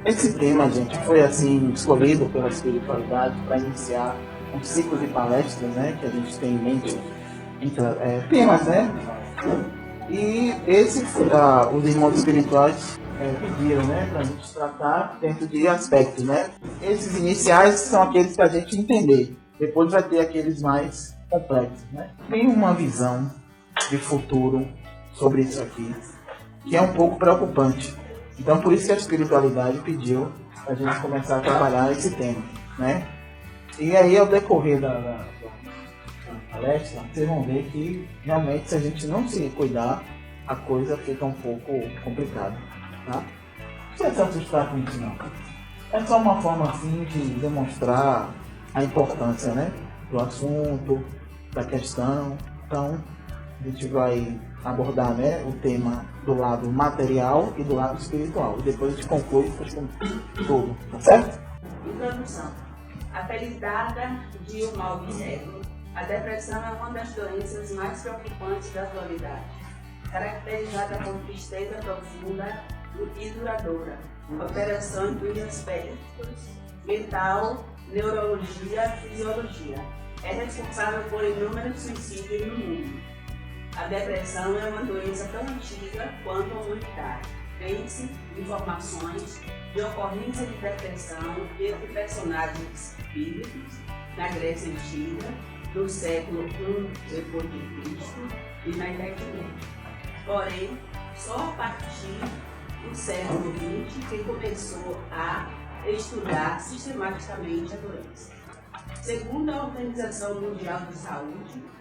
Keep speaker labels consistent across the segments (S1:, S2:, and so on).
S1: Esse tema, gente, foi assim escolhido pela espiritualidade para iniciar um ciclo de palestras, né, que a gente tem em mente, temas, né? E os irmãos espirituais pediram, né, para a gente tratar dentro de aspectos, né? Esses iniciais são aqueles que a gente entender. Depois vai ter aqueles mais complexos, né? Tem uma visão de futuro sobre isso aqui que é um pouco preocupante. Então, por isso que a espiritualidade pediu a gente começar a trabalhar esse tema, né? E aí, ao decorrer da palestra, vocês vão ver que realmente, se a gente não se cuidar, a coisa fica um pouco complicada, tá? Não precisa se assustar com isso, não. É só uma forma, assim, de demonstrar a importância, né? Do assunto, da questão. Então, a gente vai abordar, né, o tema do lado material e do lado espiritual. E depois a gente conclui com tudo, tá certo?
S2: Introdução. Apelidada de o mal do século, a depressão é uma das doenças mais preocupantes da atualidade, caracterizada por tristeza profunda e duradoura. Operação inclui aspectos mental, neurologia, fisiologia. É responsável por inúmeros suicídios no mundo. A depressão é uma doença tão antiga quanto a humanidade. Tem-se informações de ocorrência de depressão entre personagens bíblicos na Grécia Antiga, no século I d.C. e na Idade Média. Porém, só a partir do século XX que começou a estudar sistematicamente a doença. Segundo a Organização Mundial de Saúde,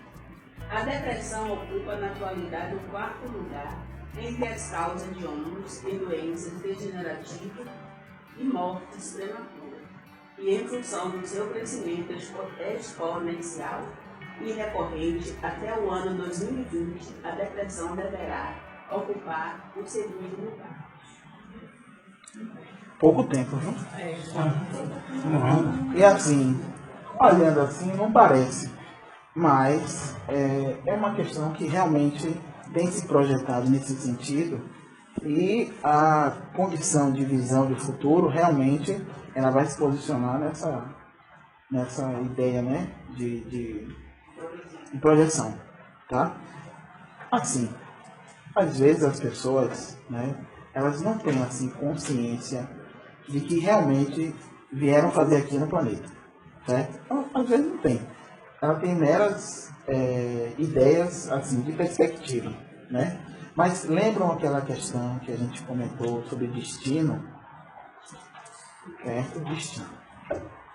S2: a depressão ocupa na atualidade o 4º lugar entre as causas de ônus em doenças degenerativas e mortes prematuras. E em função do seu crescimento exponencial e recorrente até o ano 2020, a depressão deverá ocupar o 2º lugar.
S1: Pouco tempo, viu? E assim, olhando assim, não parece. Mas é uma questão que realmente tem se projetado nesse sentido e a condição de visão de futuro realmente ela vai se posicionar nessa ideia, né, de projeção, tá? Assim, às vezes as pessoas, né, elas não têm assim consciência de que realmente vieram fazer aqui no planeta, certo? Então, às vezes não tem. Ela tem meras ideias assim de perspectiva, né? Mas lembram aquela questão que a gente comentou sobre destino? Certo? Destino.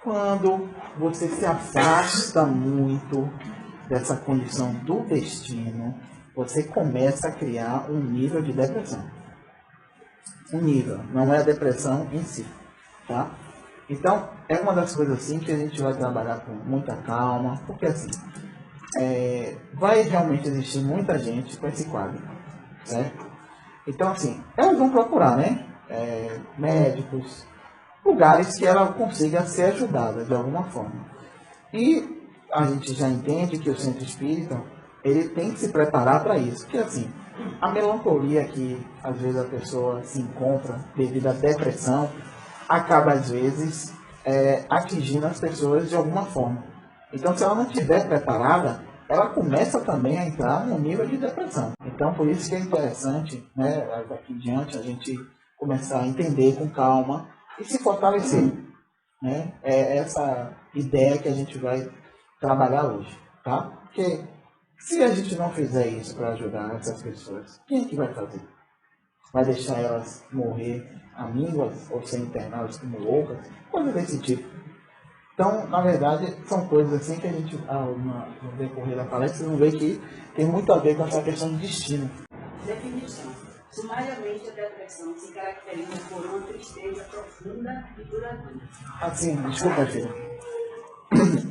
S1: Quando você se afasta muito dessa condição do destino, você começa a criar um nível de depressão. Um nível, não é a depressão em si, tá? Então, é uma das coisas assim que a gente vai trabalhar com muita calma, porque assim, vai realmente existir muita gente com esse quadro, certo? Então, assim, elas vão procurar, né? Médicos, lugares que ela consiga ser ajudada de alguma forma. E a gente já entende que o centro espírita, ele tem que se preparar para isso. Porque, assim, a melancolia que às vezes a pessoa se encontra devido à depressão, acaba às vezes atingindo as pessoas de alguma forma. Então, se ela não estiver preparada, ela começa também a entrar no nível de depressão. Então, por isso que é interessante, né, daqui em diante, a gente começar a entender com calma e se fortalecer. Né? É essa ideia que a gente vai trabalhar hoje. Tá? Porque se a gente não fizer isso para ajudar essas pessoas, quem é que vai fazer? Vai deixar elas morrer amígdalas ou ser internadas como loucas? Coisa desse tipo. Então, na verdade, são coisas assim que a gente, no decorrer da palestra, vocês vão ver que tem muito a ver com essa questão de destino.
S2: Definição. Sumariamente, a depressão se caracteriza por uma tristeza profunda e duradoura.
S1: Assim, desculpa, filho.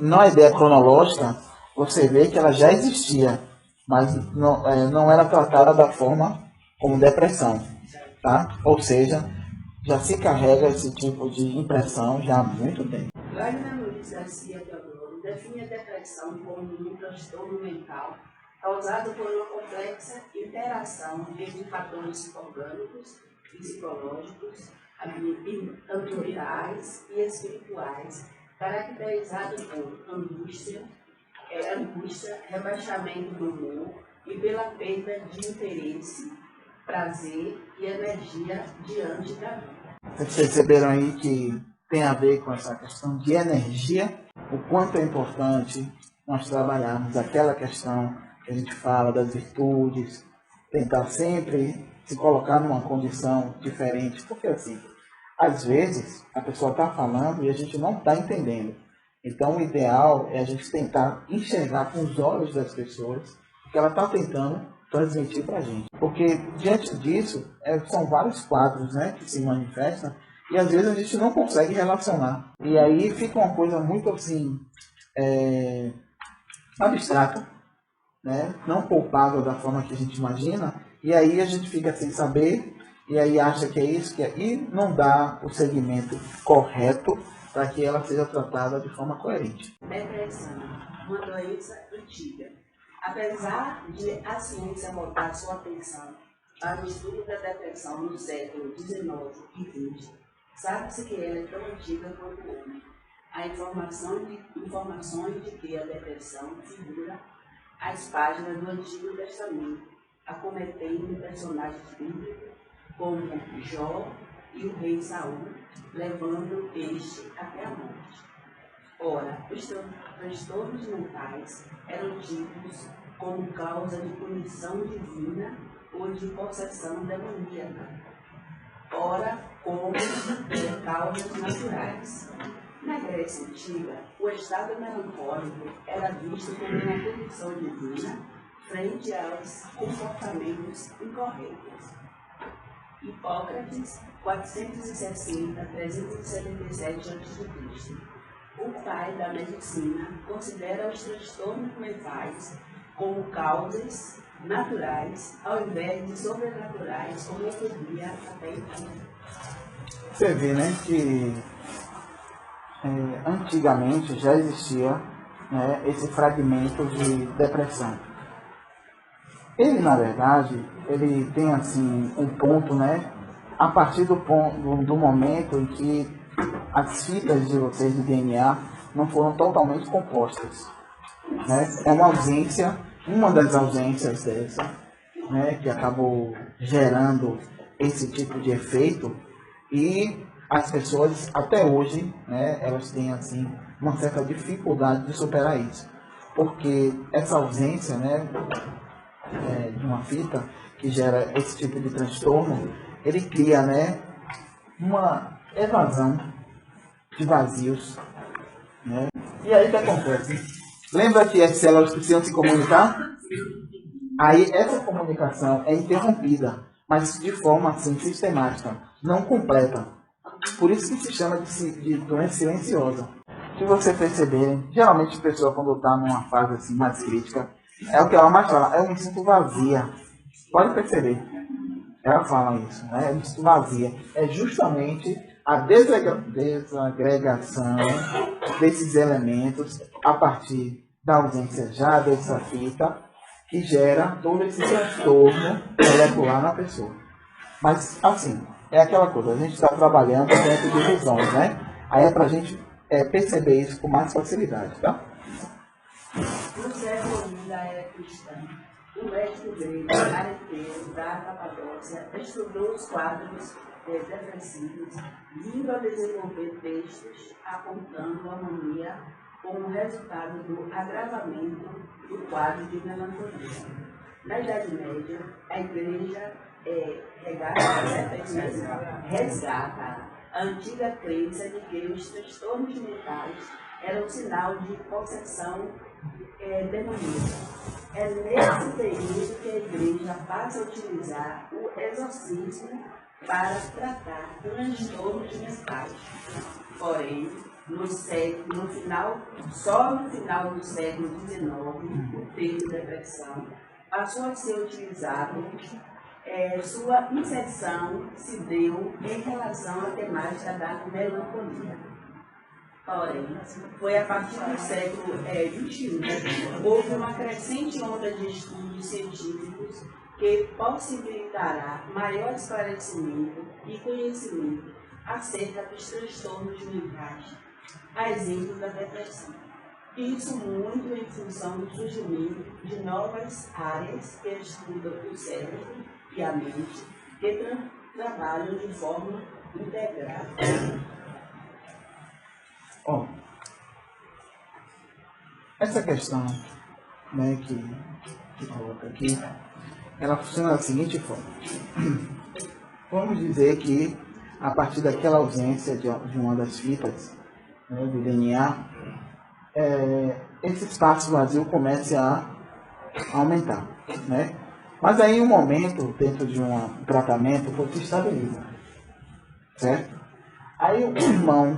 S1: Na ideia cronológica, você vê que ela já existia, mas não era tratada da forma como depressão, tá? Ou seja, já se carrega esse tipo de impressão já há muito tempo.
S2: Wagner Luiz Garcia Teodoro define a depressão como um transtorno mental causado por uma complexa interação entre fatores orgânicos psicológicos, ambientais e espirituais, caracterizados por angústia, rebaixamento do humor e pela perda de interesse, prazer e energia diante da vida.
S1: Vocês perceberam aí que tem a ver com essa questão de energia, o quanto é importante nós trabalharmos aquela questão que a gente fala das virtudes, tentar sempre se colocar numa condição diferente, porque assim, às vezes a pessoa está falando e a gente não está entendendo. Então o ideal é a gente tentar enxergar com os olhos das pessoas o que ela está tentando transmitir para a gente. Porque diante disso, são vários quadros, né, que se manifestam e às vezes a gente não consegue relacionar. E aí fica uma coisa muito assim, abstrata, né, não palpável da forma que a gente imagina, e aí a gente fica sem saber, e aí acha que é isso, e não dá o segmento correto para que ela seja tratada de forma coerente.
S2: Depressão, uma doença antiga. Apesar de a ciência voltar sua atenção para o estudo da depressão no século XIX e XX, sabe-se que ela é tão antiga quanto o homem. Há informações de que a depressão figura as páginas do Antigo Testamento, acometendo personagens bíblicos como Jó e o rei Saul, levando este até a morte. Ora, os transtornos mentais eram tidos como causa de punição divina ou de possessão demoníaca, ora como causas naturais. Na Grécia Antiga, o estado melancólico era visto como uma punição divina frente aos comportamentos incorretos. Hipócrates, 460-377 a.C. O pai da medicina considera os transtornos mentais como causas naturais, ao invés de sobrenaturais, como ocorria até então.
S1: Você vê, né, que antigamente já existia, né, esse fragmento de depressão. Ele, na verdade, ele tem assim um ponto, né, a partir do momento em que as fitas de vocês de DNA não foram totalmente compostas, né? É uma ausência, uma das ausências dessa, né, que acabou gerando esse tipo de efeito, e as pessoas até hoje, né, elas têm assim uma certa dificuldade de superar isso, porque essa ausência, né, de uma fita que gera esse tipo de transtorno, ele cria, né, uma evasão de vazios, né? E aí o que acontece? Lembra que as células precisam se comunicar? Aí essa comunicação é interrompida, mas de forma assim sistemática, não completa. Por isso que se chama de doença silenciosa. Se você perceberem, geralmente a pessoa quando está numa fase assim mais crítica, é o que ela mais fala, eu me sinto vazia. Pode perceber. Ela fala isso, né? Eu me sinto vazia. É justamente a desagregação desses elementos a partir da ausência já dessa fita que gera todo esse transtorno molecular na pessoa. Mas, assim, é aquela coisa, a gente está trabalhando dentro de visões, né? Aí é para a gente perceber isso com mais facilidade, tá?
S2: No século I da era cristã, o médico grego Areteu da Capadócia estudou os quadros depressivos, vindo a desenvolver textos apontando a mania como resultado do agravamento do quadro de melancolia. Na Idade Média, a Igreja resgata a antiga crença de que os transtornos mentais eram sinal de possessão demoníaca. É nesse período que a Igreja passa a utilizar o exorcismo para tratar transtornos mentais. Porém, só no final do século XIX, o termo depressão passou a ser utilizado. Sua inserção se deu em relação à temática da melancolia. Porém, foi a partir do século XXI houve uma crescente onda de estudos científicos que possibilitará maior esclarecimento e conhecimento acerca dos transtornos mentais, a exemplo da depressão. Isso muito em função do surgimento de novas áreas que estudam o cérebro e a mente, que trabalham de forma integrada.
S1: Bom, essa questão, né, que coloca aqui, ela funciona da seguinte forma. Vamos dizer que, a partir daquela ausência de uma das fitas, né, do DNA, esse espaço vazio comece a aumentar, né? Mas aí, em um momento, dentro de um tratamento, você estabiliza, certo? Aí, o irmão,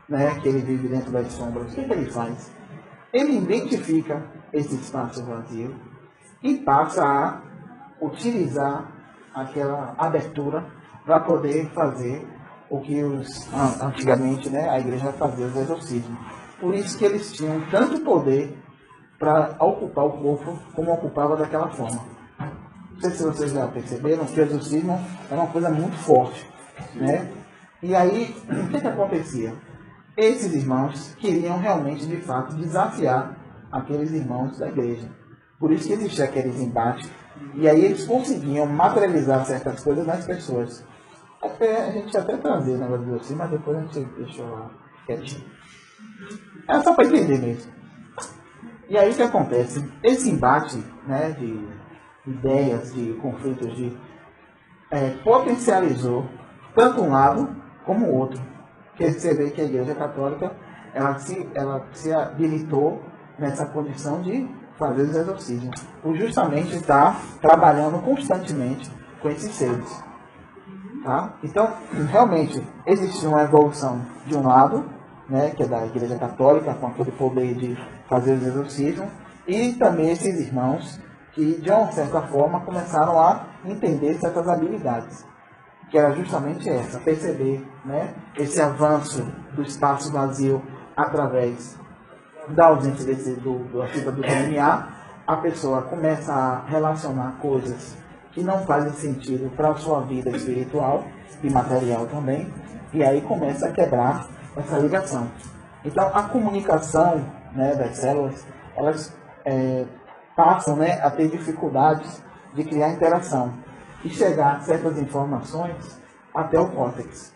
S1: né, que ele vive dentro das sombras, o que ele faz? Ele identifica esse espaço vazio e passa a utilizar aquela abertura para poder fazer o que antigamente, né, a igreja fazia, os exorcismos. Por isso que eles tinham tanto poder para ocupar o corpo como ocupava daquela forma. Não sei se vocês já perceberam que o exorcismo é uma coisa muito forte, né? E aí, o que acontecia? Esses irmãos queriam realmente, de fato, desafiar aqueles irmãos da igreja. Por isso que existia aqueles embates. E aí eles conseguiam materializar certas coisas nas pessoas. Até a gente até trazer o negócio do exorcismo, mas depois a gente deixou lá quietinho. É só para entender mesmo. E aí o que acontece? Esse embate, né, de ideias, de conflitos, potencializou tanto um lado como o outro. Porque você vê que a Igreja Católica ela se habilitou nessa condição de fazer os exorcismos, por justamente estar trabalhando constantemente com esses seres. Tá? Então, realmente, existe uma evolução de um lado, né, que é da Igreja Católica, com aquele poder de fazer os exorcismos, e também esses irmãos que, de uma certa forma, começaram a entender certas habilidades, que era justamente essa, perceber, né, esse avanço do espaço vazio através da ausência da fita do DNA. A pessoa começa a relacionar coisas que não fazem sentido para a sua vida espiritual e material também, e aí começa a quebrar essa ligação. Então, a comunicação, né, das células, elas passam, né, a ter dificuldades de criar interação e chegar a certas informações até o córtex.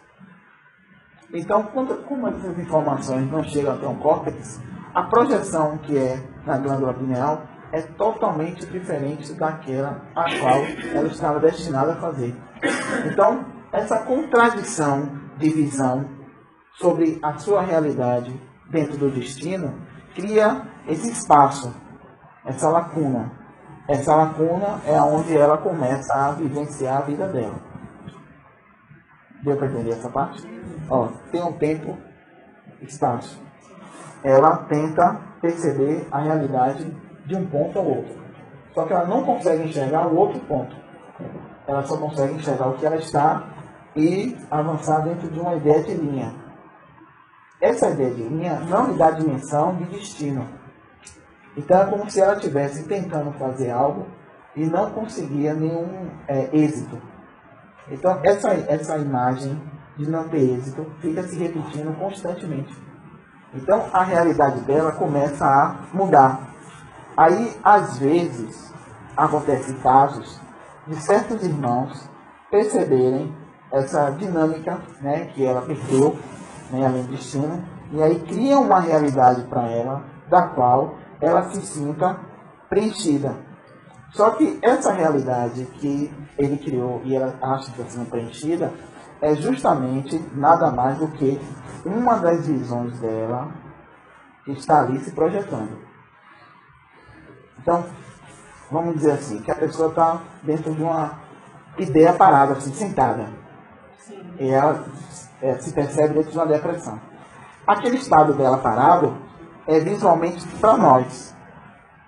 S1: Então, como essas informações não chegam até o córtex, a projeção que é na glândula pineal é totalmente diferente daquela a qual ela estava destinada a fazer. Então, essa contradição de visão sobre a sua realidade dentro do destino cria esse espaço, essa lacuna. Essa lacuna é onde ela começa a vivenciar a vida dela. Deu para entender essa parte? Ó, tem um tempo, espaço. Ela tenta perceber a realidade de um ponto ao outro. Só que ela não consegue enxergar o outro ponto. Ela só consegue enxergar o que ela está e avançar dentro de uma ideia de linha. Essa ideia de linha não lhe dá dimensão de destino. Então é como se ela estivesse tentando fazer algo e não conseguia nenhum êxito. Então essa imagem de não ter êxito fica se repetindo constantemente. Então a realidade dela começa a mudar. Aí, às vezes, acontecem casos de certos irmãos perceberem essa dinâmica, né, que ela perdeu, né, além do destino, e aí criam uma realidade para ela, da qual ela se sinta preenchida. Só que essa realidade que ele criou e ela acha que está sendo preenchida é justamente nada mais do que uma das visões dela que está ali se projetando. Então, vamos dizer assim, que a pessoa está dentro de uma ideia parada, assim, sentada. Sim. E ela se percebe dentro de uma depressão. Aquele estado dela parado é visualmente para nós,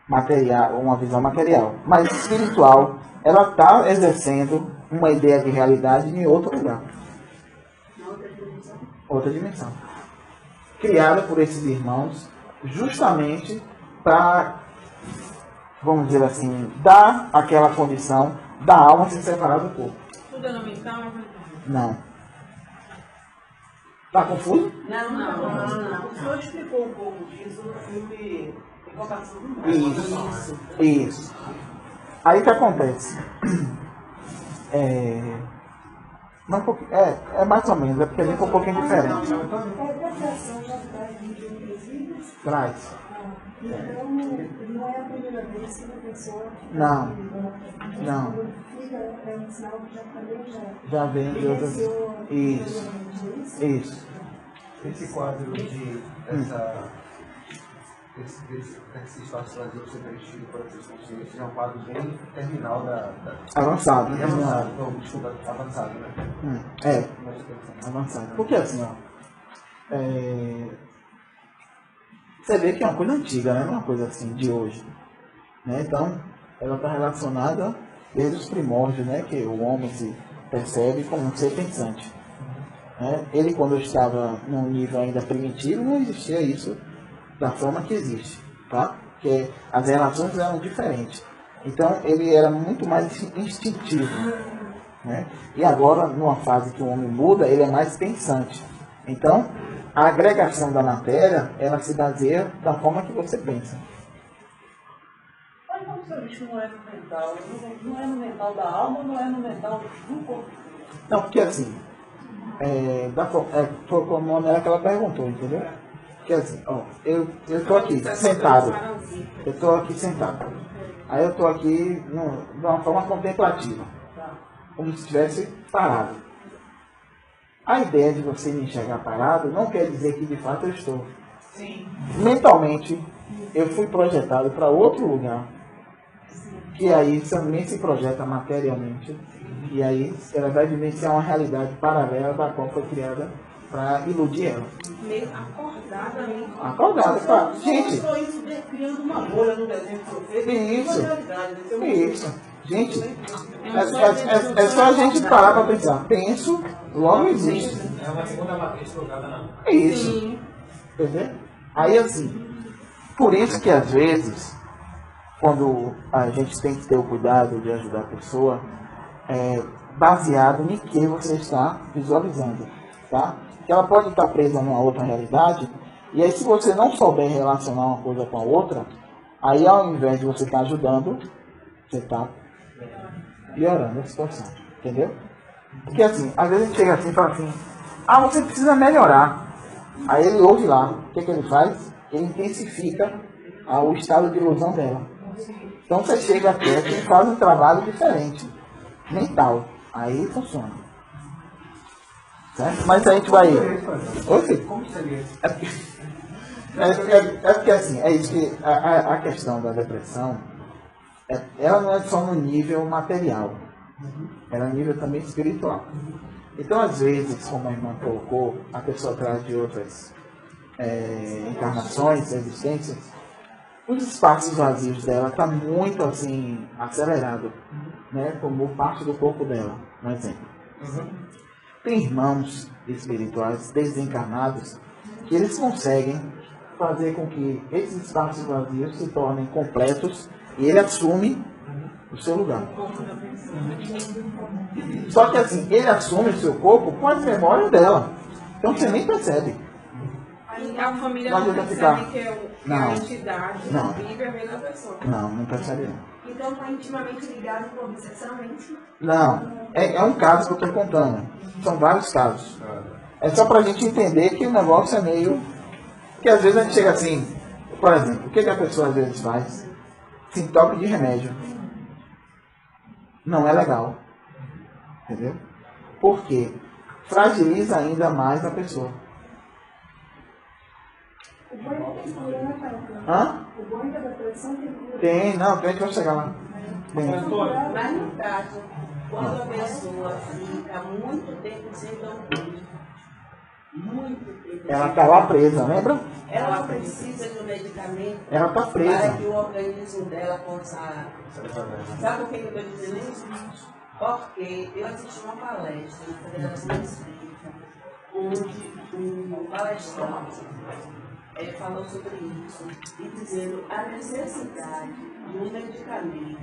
S1: material, uma visão material. Mas espiritual, ela está exercendo uma ideia de realidade em outro lugar. Outra dimensão. Criada por esses irmãos justamente para, vamos dizer assim, dar aquela condição da alma se separar do corpo.
S3: Tudo é no mental?
S1: Não. Tá confuso?
S3: Não. O senhor explicou um pouco disso no filme Invocação do Mal.
S1: Isso. Aí o que acontece? Não, é mais ou menos, é porque a gente é um pouquinho diferente. Traz.
S4: Então, não é a primeira vez que a pessoa...
S1: Não.
S4: Fica, é um sinal que
S1: Já vem de outras... Isso.
S5: Esse quadro de esse espaço vazio que você preenchido por essas consciências é um quadro bem terminal da...
S1: Avançado.
S5: Desculpa, avançado, né?
S1: Avançado. Porque assim, ó... Você vê que é uma coisa antiga, né? Não é uma coisa assim de hoje. Né? Então, ela está relacionada desde os primórdios, né? Que o homem se percebe como um ser pensante. Né? Ele, quando estava num nível ainda primitivo, não existia isso da forma que existe. Tá? Porque as relações eram diferentes. Então, ele era muito mais instintivo. Né? E agora, numa fase que o homem muda, ele é mais pensante. Então, a agregação da matéria, ela se baseia da forma que você pensa.
S3: Mas como o senhor diz que não é no mental? Não é no mental da alma, não é no mental do corpo?
S1: Não, porque assim, foi como a maneira que ela perguntou, entendeu? Porque assim, ó, eu estou aqui sentado. Eu estou aqui sentado. Aí eu estou aqui de uma forma contemplativa. Como se estivesse parado. A ideia de você me enxergar parado não quer dizer que de fato eu estou.
S3: Sim.
S1: Mentalmente, eu fui projetado para outro lugar. Que aí também se projeta materialmente. E aí ela vai vivenciar uma realidade paralela da qual foi criada para iludir ela.
S3: Meio acordada ali.
S1: Acordada, claro. Gente.
S3: Só isso criando uma bolha no desenho que você fez.
S1: Isso. Gente, é só a gente parar para pensar. Penso, logo existe.
S5: É uma segunda matriz colocada na...
S1: É isso. Entendeu? Aí assim, por isso que às vezes, quando a gente tem que ter o cuidado de ajudar a pessoa, baseado em que você está visualizando, tá? Que ela pode estar presa numa outra realidade, e aí se você não souber relacionar uma coisa com a outra, aí ao invés de você estar ajudando, você está piorando a situação, entendeu? Porque assim, às vezes a gente chega assim e fala assim, você precisa melhorar. Aí ele ouve lá, o que ele faz? Ele intensifica o estado de ilusão dela. Então você chega aqui e faz um trabalho diferente, mental. Aí funciona. Certo? Mas a gente vai...
S5: Como seria isso?
S1: É porque assim, é isso que a questão da depressão, ela não é só no nível material, ela é no nível também espiritual. Então, às vezes, como a irmã colocou, a pessoa traz de outras encarnações, existências, os espaços vazios dela estão muito assim, acelerado, né? Como parte do corpo dela, um exemplo. Tem irmãos espirituais desencarnados que eles conseguem fazer com que esses espaços vazios se tornem completos e ele assume o seu lugar. Só que assim, ele assume o seu corpo com as memórias dela. Então você nem percebe.
S3: Aí a família
S1: Não
S3: não
S1: adianta
S3: percebe
S1: ficar.
S3: que é
S1: Não.
S3: a entidade
S1: Não.
S3: que vive a mesma pessoa.
S1: Não percebe não.
S4: Então está intimamente ligado com obsessionalmente.
S1: Não, é um caso que eu estou contando. São vários casos. É só para a gente entender que o negócio é meio... Porque às vezes a gente chega assim, por exemplo, o que a pessoa às vezes faz? Se entope de remédio. Não é legal. Entendeu? Por quê? Fragiliza ainda mais a pessoa.
S4: O banho tem cura, né, Carol?
S1: Hã?
S4: O banho da depressão tem cura.
S1: Tem, não, a gente vai chegar lá. Tem.
S2: Mas no caso, quando a pessoa fica muito tempo sem dormir, muito tempo
S1: Ela está lá presa, lembra?
S2: ela precisa de um medicamento
S1: Ela está
S2: para
S1: presa.
S2: que o organismo dela possa... Sabe por que eu estou dizendo isso? Porque eu assisti uma palestra na Federação Espírita, onde um palestrante falou sobre isso e dizendo a necessidade de um medicamento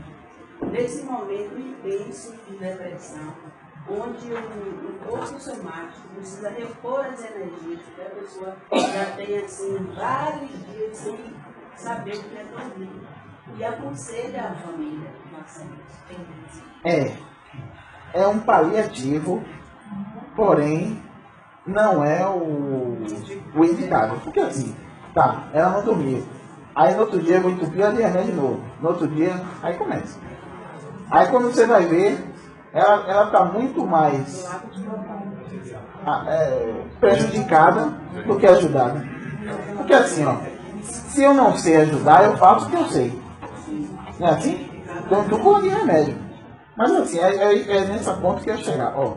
S2: Nesse momento intenso de depressão, onde o corpo somático precisa repor as energias, porque a pessoa já tem assim vários dias sem saber o que é dormir. E aconselha a família,
S1: É um paliativo, porém não é o indicado. Porque assim, tá, ela não dormiu. Aí no outro dia eu vou entupir a diarreia de novo. No outro dia, aí começa. Aí quando você vai ver, ela está muito mais prejudicada do que ajudada. Porque assim, ó, se eu não sei ajudar, eu faço o que eu sei. Não é assim? Então eu estou com remédio. Mas assim, é nessa ponta que eu ia chegar. Ó,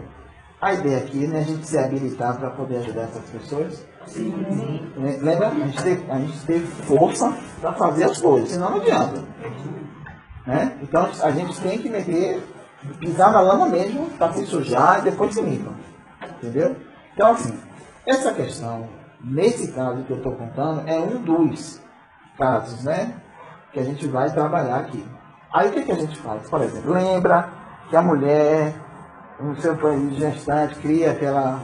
S1: a ideia aqui é a gente se habilitar para poder ajudar essas pessoas. Sim. Lembra? A gente teve força para fazer as coisas, senão não adianta. Né? Então a gente tem que pisar na lama mesmo para se sujar e depois se limpa. Entendeu? Então assim, essa questão, nesse caso que eu estou contando, é um dos casos, né, que a gente vai trabalhar aqui. Aí o que a gente faz? Por exemplo, lembra que a mulher, no seu país gestante, cria aquela...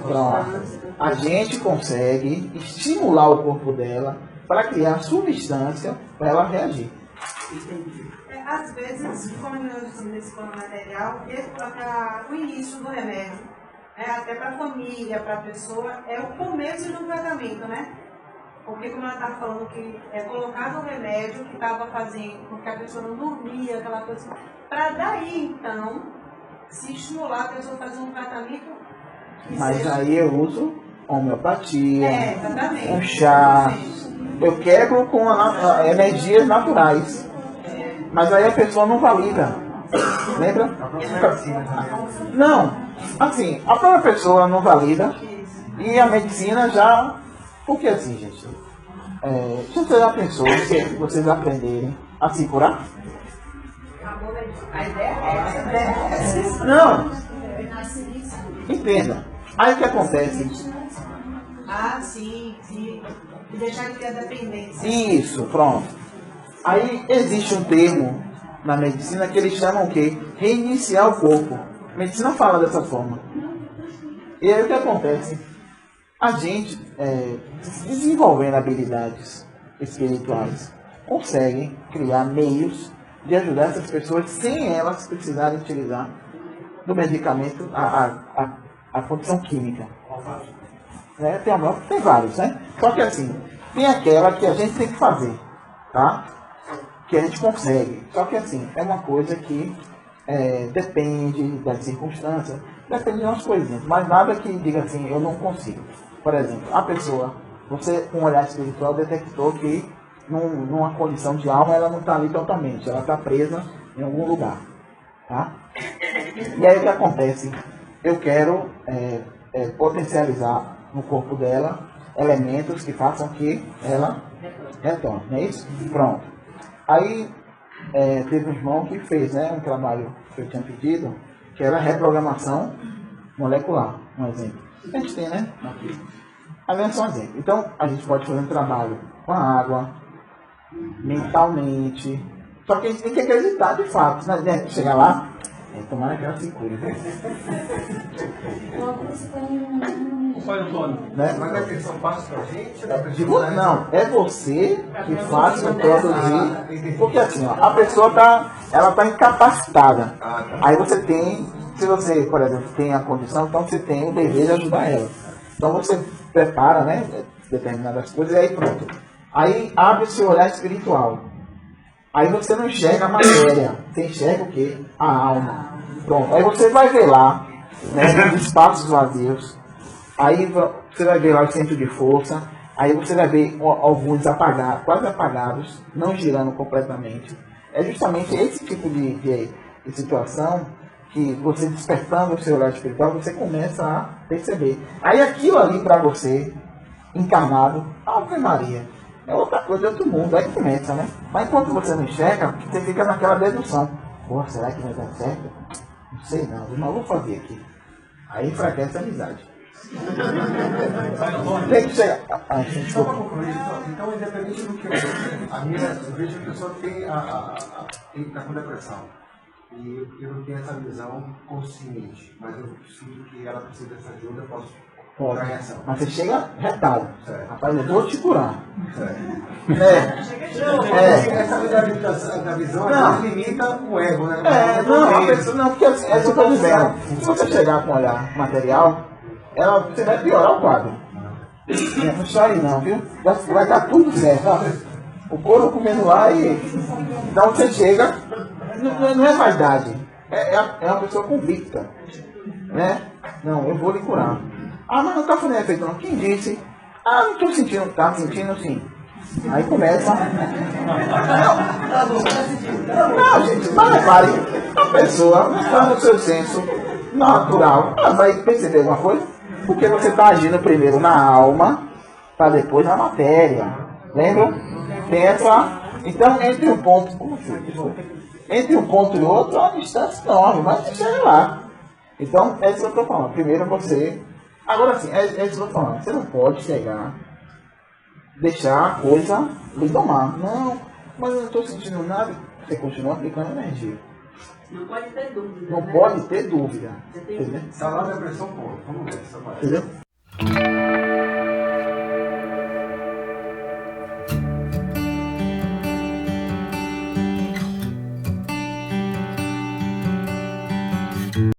S1: Pronto. A gente consegue estimular o corpo dela para criar substância para ela reagir.
S4: Às vezes, como nós estamos nesse plano material, o início do remédio, até para a família, para a pessoa, é o começo do tratamento, né? Porque como ela estava falando que é colocado o remédio que estava fazendo com que a pessoa não dormia, aquela coisa, para daí então se estimular a pessoa a fazer um tratamento.
S1: Mas aí eu uso homeopatia,
S4: exatamente.
S1: Um chá, eu quebro com energias naturais. Mas aí a pessoa não valida. Lembra? Não. Assim, a própria pessoa não valida e a medicina já... Porque assim, gente, você já pensou se vocês aprenderem a se curar?
S2: A ideia é essa.
S1: Não. Entenda. Aí o que acontece?
S4: Sim. E deixar de ter a dependência.
S1: Isso, pronto. Aí existe um termo na medicina que eles chamam o quê? Reiniciar o corpo. A medicina fala dessa forma. E aí o que acontece? A gente, desenvolvendo habilidades espirituais, consegue criar meios de ajudar essas pessoas sem elas precisarem utilizar do medicamento, a condição química. Tem vários, né? Só que assim, tem aquela que a gente tem que fazer, tá? Que a gente consegue. Só que assim, é uma coisa que depende das circunstâncias, depende de umas coisinhas, mas nada que diga assim, eu não consigo. Por exemplo, a pessoa, você com um olhar espiritual detectou que numa condição de alma ela não está ali totalmente, ela está presa em algum lugar. Tá? E aí o que acontece? Eu quero potencializar no corpo dela elementos que façam que ela retorne, não é isso? Pronto. Aí teve um irmão que fez, né, um trabalho que eu tinha pedido, que era reprogramação molecular, um exemplo. A gente tem, né? Ali é só um exemplo. Então, a gente pode fazer um trabalho com a água, mentalmente. Só que a gente tem que acreditar de fato. Né? Chegar lá, tomara que ela se cure.
S5: Né? Mas a questão passa pra gente?
S1: Não, é você que faz o produzir. Porque assim, ó, a pessoa tá incapacitada. Aí você tem... Se você, por exemplo, tem a condição, então você tem o dever de ajudar ela. Então você prepara, né, determinadas coisas e aí pronto. Aí abre o seu olhar espiritual. Aí você não enxerga a matéria, você enxerga o quê? A alma. Pronto. Aí você vai ver lá, né, nos espaços vazios. Aí você vai ver lá o centro de força. Aí você vai ver alguns apagados, quase apagados, não girando completamente. É justamente esse tipo de situação que você despertando o seu olhar espiritual, você começa a perceber. Aí aquilo ali para você, encarnado, Ave Maria, é outra coisa, é outro mundo, aí começa, né? Mas enquanto você não enxerga, você fica naquela dedução. Pô, será que vai dar certo? Não sei não, mas vou fazer aqui. Aí enfraquece a amizade. Tem que chegar.
S5: Só
S1: Desculpa.
S5: para concluir, então, independente do que eu vejo que a pessoa está com depressão. E eu não tenho essa visão consciente, mas eu sinto que ela precisa dessa ajuda, eu posso
S1: Pode.
S5: dar reação.
S1: Mas você chega retado.
S5: Certo.
S1: Rapaz, eu vou te curar.
S5: Essa da visão
S1: Não.
S5: limita o ego, né?
S1: Não, a pessoa, não, porque assim, é isso que eu tô dizendo. Se você chegar com um olhar material, você vai piorar o quadro. Não chore não, viu? Vai dar tudo certo, ó. O couro comendo lá e da onde você chega, não é vaidade. É uma pessoa convicta. Né? Não, eu vou lhe curar. Ah, mas não tá fazendo efeito não. Quem disse? Ah, não tô sentindo, tá sentindo sim. Aí começa. Não, gente, não repare. A pessoa está no seu senso natural. Ela vai perceber alguma coisa? Porque você está agindo primeiro na alma, para depois na matéria. Lembra? Tem essa. Então, entre um ponto. Entre um ponto e outro, há uma distância enorme, mas você chega lá. Então, é isso que eu estou falando. Primeiro você. Agora sim, é isso que eu estou falando. Você não pode chegar, deixar a coisa lhe tomar. Não, mas eu não estou sentindo nada. Você continua aplicando energia.
S2: Não pode ter dúvida.
S1: Não
S2: né?
S1: pode ter dúvida.
S2: Você tem
S1: Entendeu?
S5: Salário da depressão, pô. Vamos ver essa parte.
S1: Entendeu?